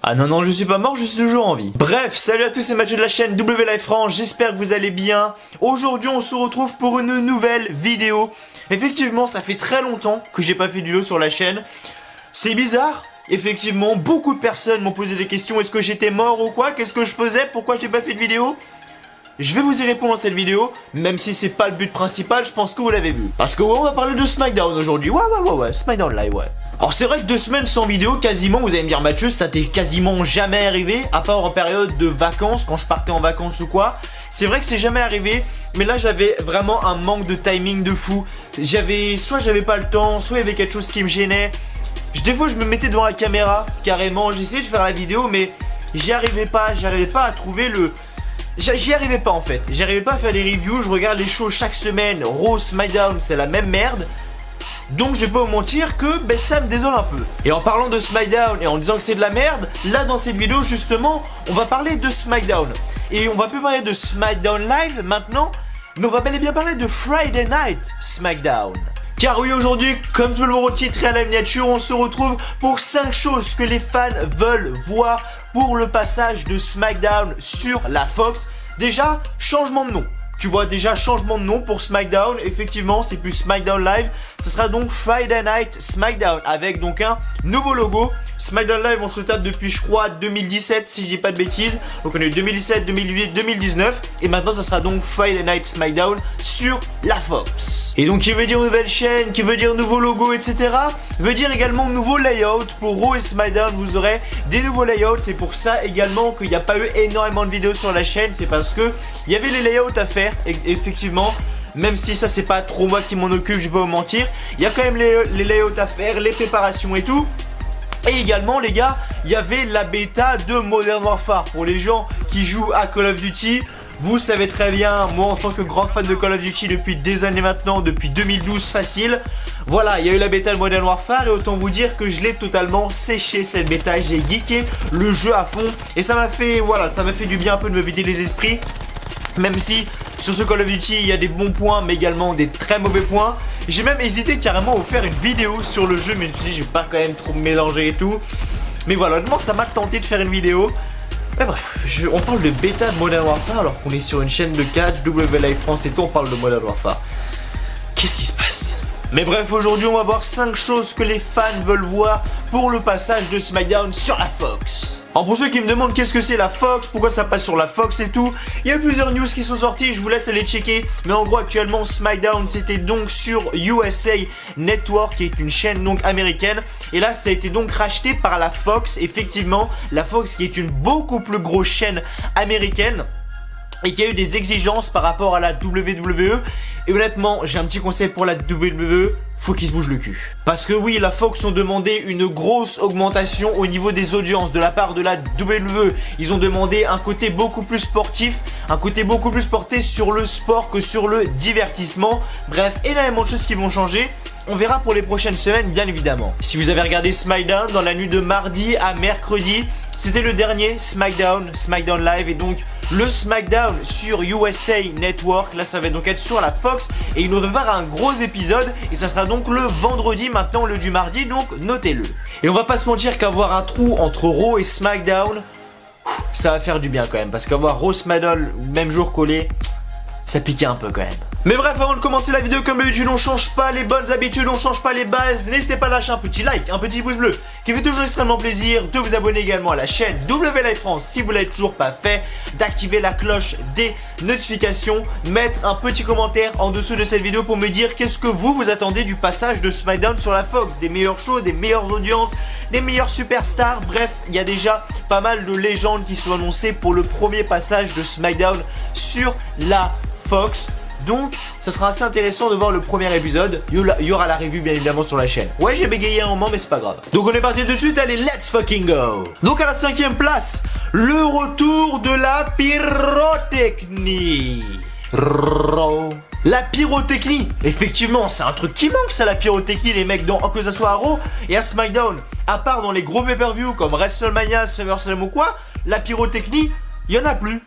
Ah non, non, je suis pas mort, je suis toujours en vie. Bref, salut à tous, c'est Mathieu de la chaîne W Life France, j'espère que vous allez bien. Aujourd'hui, on se retrouve pour une nouvelle vidéo. Effectivement, ça fait très longtemps que j'ai pas fait de vidéo sur la chaîne. C'est bizarre. Effectivement, beaucoup de personnes m'ont posé des questions. Est-ce que j'étais mort ou quoi? Qu'est-ce que je faisais? Pourquoi j'ai pas fait de vidéo? Je vais vous y répondre dans cette vidéo, même si c'est pas le but principal, je pense que vous l'avez vu. Parce que ouais, on va parler de SmackDown aujourd'hui. Ouais, SmackDown Live, ouais. Alors c'est vrai que 2 semaines sans vidéo, quasiment, vous allez me dire Mathieu, ça t'est quasiment jamais arrivé, à part en période de vacances, quand je partais en vacances ou quoi. C'est vrai que c'est jamais arrivé, mais là j'avais vraiment un manque de timing de fou. Soit j'avais pas le temps, soit il y avait quelque chose qui me gênait. Des fois je me mettais devant la caméra, carrément, j'essayais de faire la vidéo, mais j'y arrivais pas à trouver le... J'y arrivais pas en fait, j'arrivais pas à faire les reviews, je regarde les shows chaque semaine, Raw, SmackDown, c'est la même merde. Donc je vais pas vous mentir que ça me désole un peu. Et en parlant de SmackDown et en disant que c'est de la merde, là dans cette vidéo justement, on va parler de SmackDown. Et on va plus parler de SmackDown Live maintenant, mais on va bel et bien parler de Friday Night SmackDown. Car oui, aujourd'hui, comme tout le monde titre et à la miniature, on se retrouve pour 5 choses que les fans veulent voir pour le passage de SmackDown sur la Fox. Déjà, changement de nom. Tu vois, déjà changement de nom pour SmackDown. Effectivement, c'est plus SmackDown Live. Ce sera donc Friday Night SmackDown avec donc un nouveau logo. SmackDown Live, on se tape depuis, je crois, 2017, si je dis pas de bêtises. Donc on est 2017, 2008, 2019. Et maintenant, ça sera donc Friday Night SmackDown sur la Fox. Et donc, qui veut dire nouvelle chaîne, qui veut dire nouveau logo, etc. veut dire également nouveau layout. Pour Raw et SmackDown, vous aurez des nouveaux layouts. C'est pour ça également qu'il n'y a pas eu énormément de vidéos sur la chaîne. C'est parce que il y avait les layouts à faire, effectivement. Même si ça, c'est pas trop moi qui m'en occupe, je vais pas vous mentir. Il y a quand même les layouts à faire, les préparations et tout. Et également les gars, il y avait la bêta de Modern Warfare. Pour les gens qui jouent à Call of Duty, vous savez très bien, moi en tant que grand fan de Call of Duty depuis des années maintenant, depuis 2012 facile. Voilà, il y a eu la bêta de Modern Warfare et autant vous dire que je l'ai totalement séché cette bêta. J'ai geeké le jeu à fond et ça m'a fait, voilà, ça m'a fait du bien un peu de me vider les esprits. Même si sur ce Call of Duty il y a des bons points mais également des très mauvais points. J'ai même hésité carrément à vous faire une vidéo sur le jeu, mais je me suis dit je vais pas quand même trop me mélanger et tout. Mais voilà, honnêtement ça m'a tenté de faire une vidéo. Mais bref, on parle de bêta de Modern Warfare alors qu'on est sur une chaîne de catch, W Life France et tout, on parle de Modern Warfare. Qu'est-ce qui se passe? Mais bref, aujourd'hui on va voir 5 choses que les fans veulent voir pour le passage de SmackDown sur la Fox. Alors pour ceux qui me demandent qu'est-ce que c'est la Fox, pourquoi ça passe sur la Fox et tout, il y a plusieurs news qui sont sorties, je vous laisse aller checker. Mais en gros actuellement SmackDown c'était donc sur USA Network qui est une chaîne donc américaine. Et là ça a été donc racheté par la Fox, effectivement la Fox qui est une beaucoup plus grosse chaîne américaine. Et qui a eu des exigences par rapport à la WWE. Et honnêtement, j'ai un petit conseil pour la WWE, faut qu'ils se bougent le cul. Parce que oui, la Fox ont demandé une grosse augmentation au niveau des audiences de la part de la WWE. Ils ont demandé un côté beaucoup plus sportif, un côté beaucoup plus porté sur le sport que sur le divertissement. Bref, énormément de choses qui vont changer. On verra pour les prochaines semaines, bien évidemment. Si vous avez regardé SmackDown dans la nuit de mardi à mercredi, c'était le dernier SmackDown Live et donc le SmackDown sur USA Network. Là ça va donc être sur la Fox et il nous prépare un gros épisode et ça sera donc le vendredi maintenant au lieu du mardi, donc notez-le. Et on va pas se mentir qu'avoir un trou entre Raw et SmackDown, ça va faire du bien quand même, parce qu'avoir Raw SmackDown même jour collé, ça piquait un peu quand même. Mais bref, avant de commencer la vidéo, comme d'habitude, on change pas les bonnes habitudes, on change pas les bases. N'hésitez pas à lâcher un petit like, un petit pouce bleu, qui fait toujours extrêmement plaisir. De vous abonner également à la chaîne W Life France si vous l'avez toujours pas fait. D'activer la cloche des notifications. Mettre un petit commentaire en dessous de cette vidéo pour me dire qu'est-ce que vous attendez du passage de SmackDown sur la Fox. Des meilleurs shows, des meilleures audiences, des meilleurs superstars. Bref, il y a déjà pas mal de légendes qui sont annoncées pour le premier passage de SmackDown sur la Fox. Donc ça sera assez intéressant de voir le premier épisode. Il y aura la review bien évidemment sur la chaîne. Ouais, j'ai bégayé un moment mais c'est pas grave. Donc on est parti tout de suite, allez let's fucking go. Donc à la 5e place, le retour de la pyrotechnie. La pyrotechnie, effectivement c'est un truc qui manque ça, la pyrotechnie les mecs, que ça soit à Raw et à SmackDown. À part dans les gros pay-per-view comme WrestleMania, SummerSlam ou quoi, la pyrotechnie il y en a plus,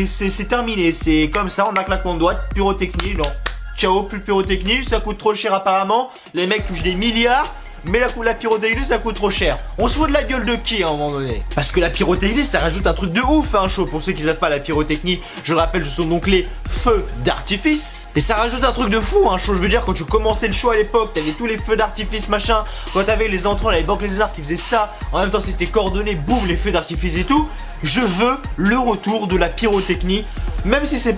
c'est terminé, c'est comme ça, on a claquement de doigts, pyrotechnie, non. Ciao, plus de pyrotechnie, ça coûte trop cher apparemment, les mecs touchent des milliards, mais la pyrotechnie ça coûte trop cher. On se fout de la gueule de qui à un moment donné? Parce que la pyrotechnie ça rajoute un truc de ouf à un show. Pour ceux qui savent pas, la pyrotechnie, je le rappelle, ce sont donc les feux d'artifice. Et ça rajoute un truc de fou à un show. Je veux dire, quand tu commençais le show à l'époque, t'avais tous les feux d'artifice machin. Quand t'avais les entrants, les banques les arts qui faisaient ça. En même temps c'était coordonné, boum, les feux d'artifice et tout. Je veux le retour de la pyrotechnie. Même si c'est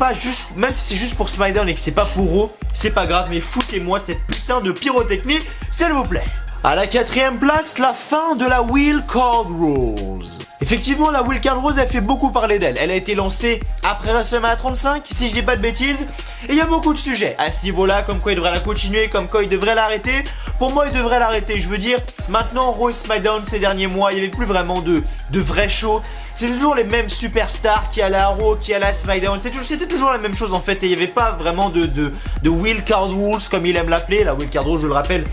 juste pour SmackDown et que c'est pas pour Raw, c'est pas grave, mais foutez-moi cette putain de pyrotechnie, s'il vous plaît. À la 4ème place, la fin de la Wildcard Rules. Effectivement, la Wildcard Rules, elle fait beaucoup parler d'elle. Elle a été lancée après WrestleMania 35, si je dis pas de bêtises. Et il y a beaucoup de sujets à ce niveau-là, comme quoi il devrait la continuer, comme quoi il devrait l'arrêter. Pour moi, il devrait l'arrêter. Je veux dire, maintenant, Raw et SmackDown, ces derniers mois, il n'y avait plus vraiment de vrais shows. C'était toujours les mêmes superstars qui allaient à Raw, qui allaient à SmackDown. C'était toujours la même chose en fait. Et il n'y avait pas vraiment de Wildcard Rules, comme il aime l'appeler. La Wildcard Rules, je le rappelle,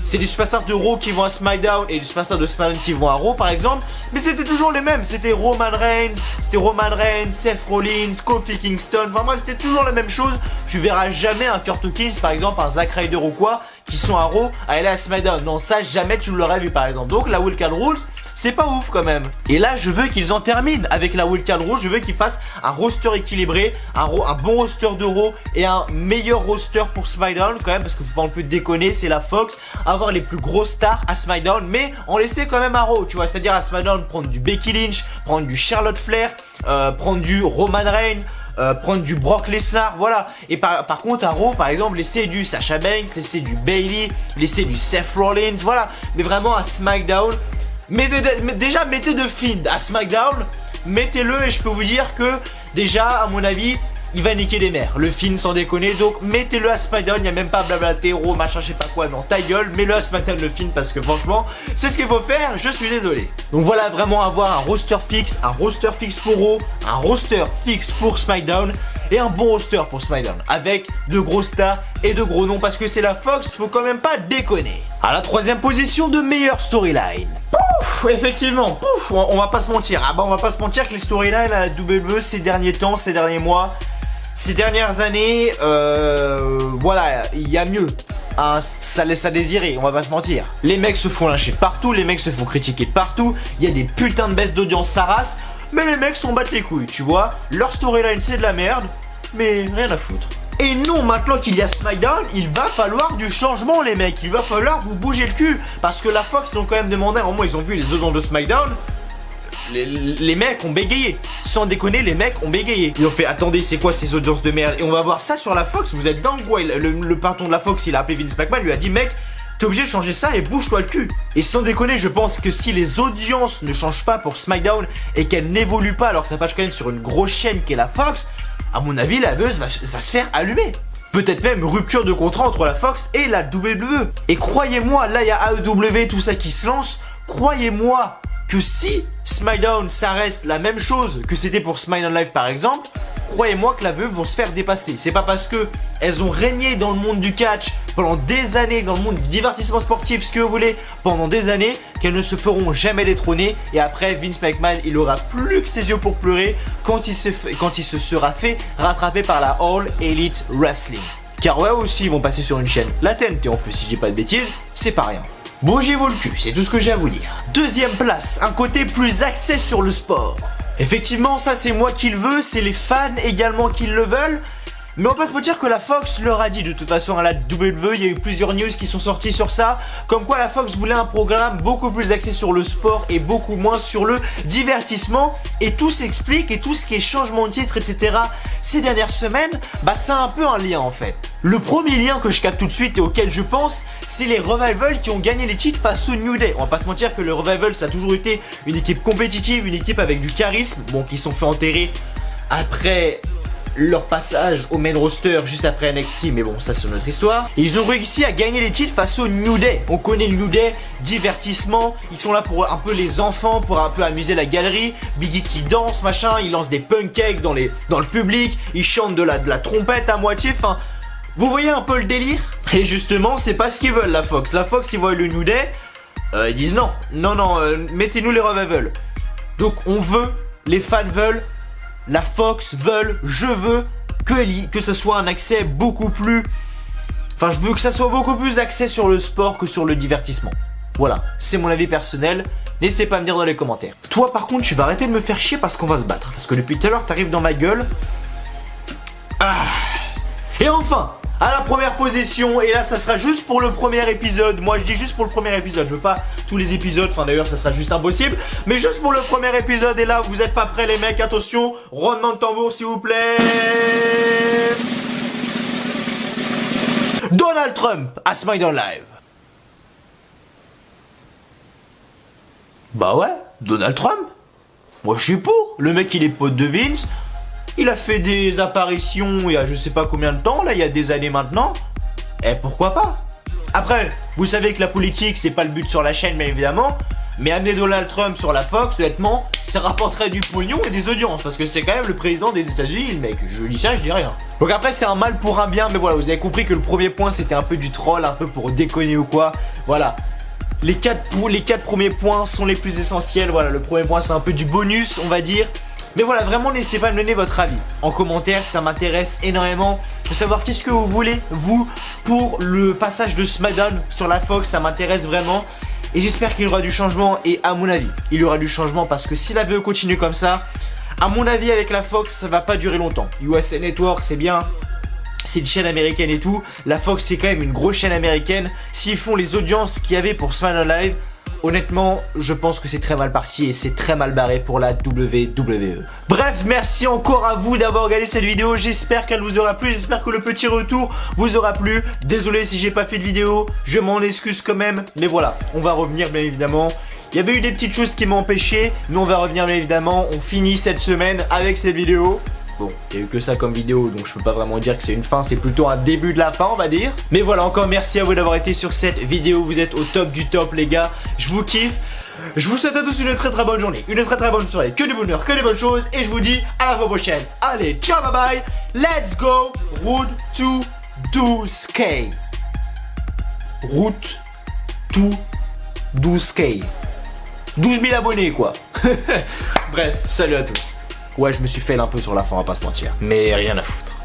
c'est les superstars de Raw qui vont à SmackDown et les superstars de SmackDown qui vont à Raw par exemple. Mais c'était toujours les mêmes. C'était Roman Reigns, Seth Rollins, Kofi Kingston. Enfin bref, c'était toujours la même chose. Tu verras jamais un Kurt Hawkins par exemple, un Zack Ryder ou quoi, qui sont à Raw à aller à SmackDown. Non, ça jamais tu l'aurais vu par exemple. Donc la Wildcard Rules, c'est pas ouf quand même. Et là, je veux qu'ils en terminent avec la Wildcard Rules. Je veux qu'ils fassent un roster équilibré, un bon roster de Raw et un meilleur roster pour SmackDown quand même, parce qu'il faut pas un peu déconner, c'est la Fox. Avoir les plus grosses stars à SmackDown, mais en laisser quand même à Raw, tu vois. C'est-à-dire à SmackDown, prendre du Becky Lynch, prendre du Charlotte Flair, prendre du Roman Reigns, prendre du Brock Lesnar, voilà. Et par contre à Raw par exemple, laisser du Sasha Banks, laisser du Bayley, laisser du Seth Rollins, voilà. Mais vraiment à SmackDown, mais déjà mettez de Fiend à SmackDown, mettez-le et je peux vous dire que déjà à mon avis il va niquer les mères, le Fiend sans déconner. Donc mettez-le à SmackDown, il n'y a même pas blablater, Raw, machin, je sais pas quoi, non ta gueule, mets-le à SmackDown le Fiend parce que franchement c'est ce qu'il faut faire, je suis désolé. Donc voilà, vraiment avoir un roster fixe pour Raw, un roster fixe pour SmackDown et un bon roster pour SmackDown avec de gros stars et de gros noms parce que c'est la Fox, faut quand même pas déconner. À la 3ème position de meilleure storyline. Effectivement, on va pas se mentir. Ah bah on va pas se mentir que les storylines à la WWE ces derniers temps, ces derniers mois, ces dernières années, voilà, il y a mieux. Hein, ça laisse à désirer, on va pas se mentir. Les mecs se font lyncher de partout, les mecs se font critiquer de partout, il y a des putains de baisses d'audience, ça rase, mais les mecs s'en battent les couilles, tu vois. Leur storyline c'est de la merde, mais rien à foutre. Et non, maintenant qu'il y a SmackDown, il va falloir du changement les mecs, il va falloir vous bouger le cul. Parce que la Fox ils ont quand même demandé, au moins ils ont vu les audiences de SmackDown, les mecs ont bégayé. Sans déconner, les mecs ont bégayé. Ils ont fait, attendez, c'est quoi ces audiences de merde? Et on va voir ça sur la Fox, vous êtes dingue quoi. Le patron de la Fox, il a appelé Vince McMahon, lui a dit, mec, t'es obligé de changer ça et bouge-toi le cul. Et sans déconner, je pense que si les audiences ne changent pas pour SmackDown et qu'elles n'évoluent pas alors que ça passe quand même sur une grosse chaîne qui est la Fox, à mon avis, la buzz va se faire allumer. Peut-être même rupture de contrat entre la Fox et la WWE. Et croyez-moi, là il y a AEW, tout ça qui se lance. Croyez-moi que si SmackDown ça reste la même chose que c'était pour SmackDown Live par exemple, croyez-moi que la WWE vont se faire dépasser. C'est pas parce que elles ont régné dans le monde du catch pendant des années, dans le monde du divertissement sportif, ce que vous voulez, pendant des années, qu'elles ne se feront jamais détrôner. Et après, Vince McMahon, il aura plus que ses yeux pour pleurer quand il se sera fait rattraper par la All Elite Wrestling. Car ouais aussi, ils vont passer sur une chaîne, la TNT en plus, si je dis pas de bêtises, c'est pas rien. Bougez-vous le cul, c'est tout ce que j'ai à vous dire. 2ème place, un côté plus axé sur le sport. Effectivement, ça c'est moi qui le veux, c'est les fans également qui le veulent. Mais on va pas se mentir que la Fox leur a dit de toute façon à la WWE, il y a eu plusieurs news qui sont sorties sur ça, comme quoi la Fox voulait un programme beaucoup plus axé sur le sport et beaucoup moins sur le divertissement. Et tout s'explique et tout ce qui est changement de titre, etc. ces dernières semaines, bah c'est un peu un lien en fait. Le premier lien que je capte tout de suite et auquel je pense, c'est les Revival qui ont gagné les titres face au New Day. On va pas se mentir que le Revival ça a toujours été une équipe compétitive, une équipe avec du charisme, bon qui se sont fait enterrer après leur passage au main roster juste après NXT, mais bon ça c'est une autre histoire. Et ils ont réussi à gagner les titres face au New Day. On connaît le New Day, divertissement, ils sont là pour un peu les enfants, pour un peu amuser la galerie. Biggie qui danse machin, il lance des pancakes dans le public, il chante de la trompette à moitié, enfin vous voyez un peu le délire. Et justement c'est pas ce qu'ils veulent la Fox. La Fox ils voient le New Day, ils disent non, mettez-nous les Revival. Donc on veut, les fans veulent, la Fox veulent, je veux que ce soit un accès beaucoup plus... Enfin, je veux que ça soit beaucoup plus axé sur le sport que sur le divertissement. Voilà, c'est mon avis personnel. N'hésitez pas à me dire dans les commentaires. Toi par contre tu vas arrêter de me faire chier parce qu'on va se battre. Parce que depuis tout à l'heure t'arrives dans ma gueule. Ah. Et enfin, à la première position, et là ça sera juste pour le premier épisode. Moi je dis juste pour le premier épisode, je veux pas tous les épisodes, enfin d'ailleurs ça sera juste impossible. Mais juste pour le premier épisode, et là vous êtes pas prêts les mecs, attention, rondement de tambour s'il vous plaît. Donald Trump à SmackDown Live. Bah ouais, Donald Trump. Moi je suis pour. Le mec il est pote de Vince. Il a fait des apparitions il y a je sais pas combien de temps, là il y a des années maintenant. Et pourquoi pas? Après, vous savez que la politique c'est pas le but sur la chaîne bien évidemment. Mais amener Donald Trump sur la Fox, honnêtement, ça rapporterait du pognon et des audiences. Parce que c'est quand même le président des États-Unis, le mec. Je dis ça, je dis rien. Donc après, c'est un mal pour un bien. Mais voilà, vous avez compris que le premier point, c'était un peu du troll, un peu pour déconner ou quoi. Voilà. Les quatre premiers points sont les plus essentiels. Voilà, le premier point, c'est un peu du bonus, on va dire. Mais voilà, vraiment, n'hésitez pas à me donner votre avis. En commentaire, ça m'intéresse énormément de savoir qu'est-ce que vous voulez, vous, pour le passage de SmackDown sur la Fox. Ça m'intéresse vraiment. Et j'espère qu'il y aura du changement, et à mon avis, il y aura du changement parce que si la VE continue comme ça, à mon avis avec la Fox, ça va pas durer longtemps. USA Network, c'est bien, c'est une chaîne américaine et tout. La Fox, c'est quand même une grosse chaîne américaine. S'ils font les audiences qu'il y avait pour SmackDown Live, honnêtement, je pense que c'est très mal parti et c'est très mal barré pour la WWE. Bref, merci encore à vous d'avoir regardé cette vidéo. J'espère qu'elle vous aura plu. J'espère que le petit retour vous aura plu. Désolé si j'ai pas fait de vidéo. Je m'en excuse quand même. Mais voilà, on va revenir bien évidemment. Il y avait eu des petites choses qui m'ont empêché. Mais on va revenir bien évidemment. On finit cette semaine avec cette vidéo. Bon, il n'y a eu que ça comme vidéo, donc je peux pas vraiment dire que c'est une fin, c'est plutôt un début de la fin, on va dire. Mais voilà, encore merci à vous d'avoir été sur cette vidéo, vous êtes au top du top les gars, je vous kiffe. Je vous souhaite à tous une très très bonne journée, une très très bonne soirée, que du bonheur, que des bonnes choses, et je vous dis à la fois prochaine. Allez, ciao, bye bye, let's go, route to 12K. Route to 12K. 12 000 abonnés quoi. Bref, salut à tous. Ouais, je me suis fait un peu sur la fin, on va pas se mentir. Mais rien à foutre.